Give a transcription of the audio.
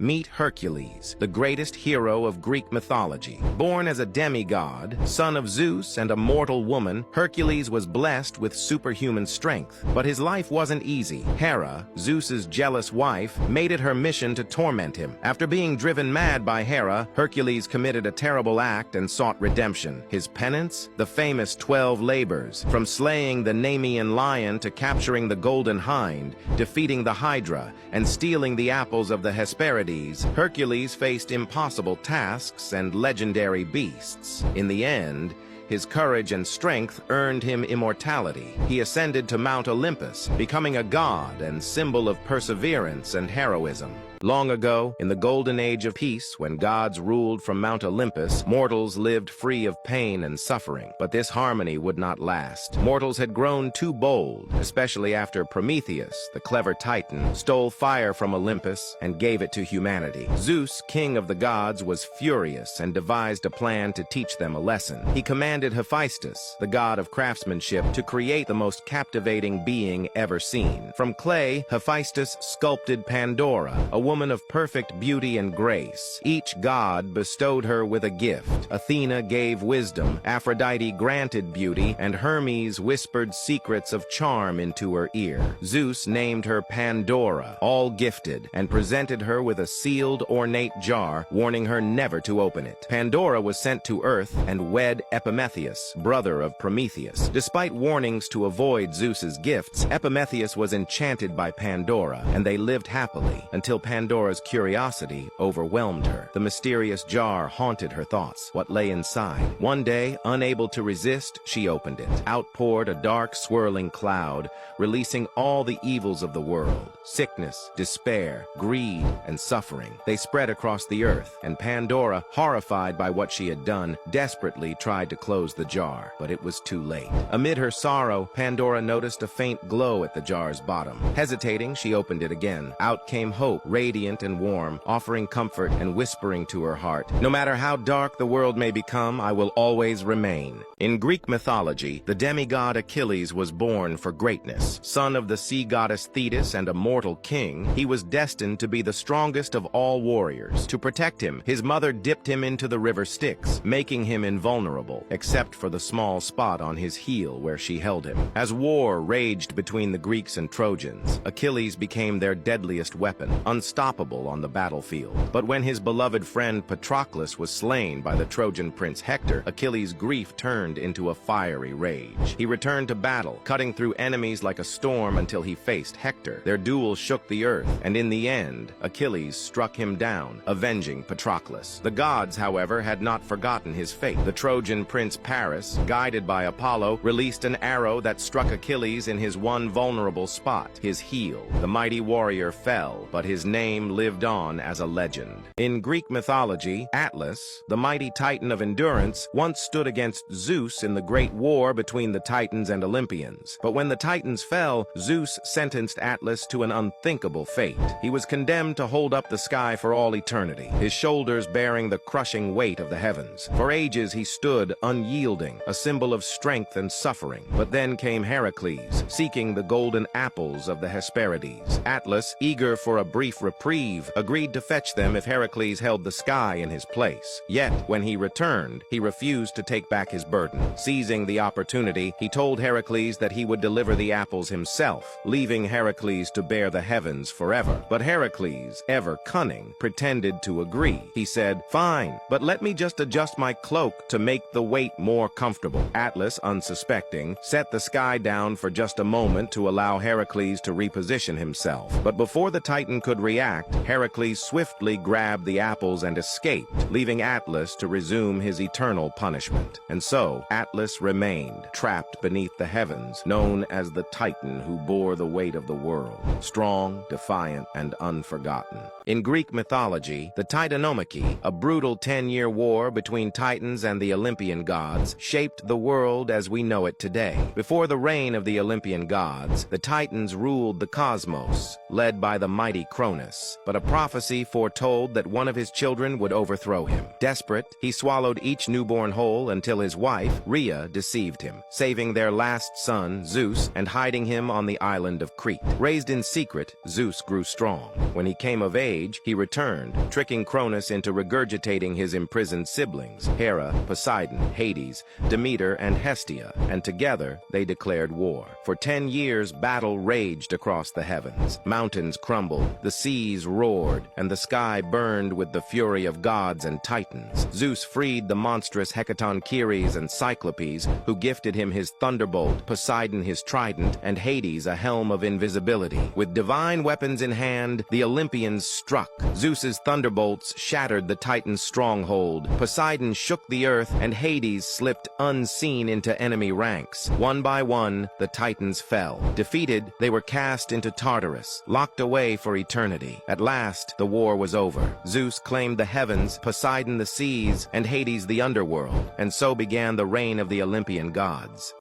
Meet Hercules, the greatest hero of Greek mythology. Born as a demigod, son of Zeus and a mortal woman, Hercules was blessed with superhuman strength. But his life wasn't easy. Hera, Zeus's jealous wife, made it her mission to torment him. After being driven mad by Hera, Hercules committed a terrible act and sought redemption. His penance? The famous 12 labors. From slaying the Nemean lion to capturing the golden hind, defeating the Hydra, and stealing the apples of the Hesperides, Hercules faced impossible tasks and legendary beasts. In the end, his courage and strength earned him immortality. He ascended to Mount Olympus, becoming a god and symbol of perseverance and heroism. Long ago, in the golden age of peace, when gods ruled from Mount Olympus, mortals lived free of pain and suffering. But this harmony would not last. Mortals had grown too bold, especially after Prometheus, the clever Titan, stole fire from Olympus and gave it to humanity. Zeus, king of the gods, was furious and devised a plan to teach them a lesson. He commanded Hephaestus, the god of craftsmanship, to create the most captivating being ever seen. From clay, Hephaestus sculpted Pandora, a woman of perfect beauty and grace. Each god bestowed her with a gift. Athena gave wisdom, Aphrodite granted beauty, and Hermes whispered secrets of charm into her ear. Zeus named her Pandora, all gifted, and presented her with a sealed, ornate jar, warning her never to open it. Pandora was sent to Earth and wed Epimetheus, brother of Prometheus. Despite warnings to avoid Zeus's gifts, Epimetheus was enchanted by Pandora, and they lived happily until Pandora's curiosity overwhelmed her. The mysterious jar haunted her thoughts. What lay inside? One day, unable to resist, she opened it. Out poured a dark, swirling cloud, releasing all the evils of the world. Sickness, despair, greed, and suffering. They spread across the earth, and Pandora, horrified by what she had done, desperately tried to close the jar, but it was too late. Amid her sorrow, Pandora noticed a faint glow at the jar's bottom. Hesitating, she opened it again. Out came hope, radiant and warm, offering comfort and whispering to her heart, "No matter how dark the world may become, I will always remain." In Greek mythology, the demigod Achilles was born for greatness. Son of the sea goddess Thetis and a mortal king, he was destined to be the strongest of all warriors. To protect him, his mother dipped him into the river Styx, making him invulnerable, except for the small spot on his heel where she held him. As war raged between the Greeks and Trojans, Achilles became their deadliest weapon, unstoppable on the battlefield. But when his beloved friend Patroclus was slain by the Trojan prince Hector, Achilles' grief turned into a fiery rage. He returned to battle, cutting through enemies like a storm until he faced Hector. Their duel shook the earth, and in the end, Achilles struck him down, avenging Patroclus. The gods, however, had not forgotten his fate. The Trojan prince Paris, guided by Apollo, released an arrow that struck Achilles in his one vulnerable spot, his heel. The mighty warrior fell, but his name lived on as a legend. In Greek mythology, Atlas, the mighty titan of endurance, once stood against Zeus in the great war between the Titans and Olympians. But when the Titans fell, Zeus sentenced Atlas to an unthinkable fate. He was condemned to hold up the sky for all eternity, his shoulders bearing the crushing weight of the heavens. For ages he stood unyielding, a symbol of strength and suffering. But then came Heracles, seeking the golden apples of the Hesperides. Atlas, eager for a brief reprieve, agreed to fetch them if Heracles held the sky in his place. Yet, when he returned, he refused to take back his burden. Seizing the opportunity, he told Heracles that he would deliver the apples himself, leaving Heracles to bear the heavens forever. But Heracles, ever cunning, pretended to agree. He said, "Fine, but let me just adjust my cloak to make the weight more comfortable." Atlas, unsuspecting, set the sky down for just a moment to allow Heracles to reposition himself. But before the Titan could react, Heracles swiftly grabbed the apples and escaped, leaving Atlas to resume his eternal punishment. And so, Atlas remained, trapped beneath the heavens, known as the Titan who bore the weight of the world, strong, defiant, and unforgotten. In Greek mythology, the Titanomachy, a brutal 10-year war between Titans and the Olympian gods, shaped the world as we know it today. Before the reign of the Olympian gods, the Titans ruled the cosmos, led by the mighty Cronus. But a prophecy foretold that one of his children would overthrow him. Desperate, he swallowed each newborn whole until his wife, Rhea, deceived him, saving their last son, Zeus, and hiding him on the island of Crete. Raised in secret secret, Zeus grew strong. When he came of age, he returned, tricking Cronus into regurgitating his imprisoned siblings, Hera, Poseidon, Hades, Demeter, and Hestia, and together they declared war. For 10 years, battle raged across the heavens. Mountains crumbled, the seas roared, and the sky burned with the fury of gods and titans. Zeus freed the monstrous Hecatoncheires and Cyclopes, who gifted him his thunderbolt, Poseidon his trident, and Hades a helm of invisibility. With divine weapons in hand, the Olympians struck. Zeus's thunderbolts shattered the Titan's stronghold. Poseidon shook the earth, and Hades slipped unseen into enemy ranks. One by one, the Titans fell. Defeated, they were cast into Tartarus, locked away for eternity. At last, the war was over. Zeus claimed the heavens, Poseidon the seas, and Hades the underworld, and so began the reign of the Olympian gods.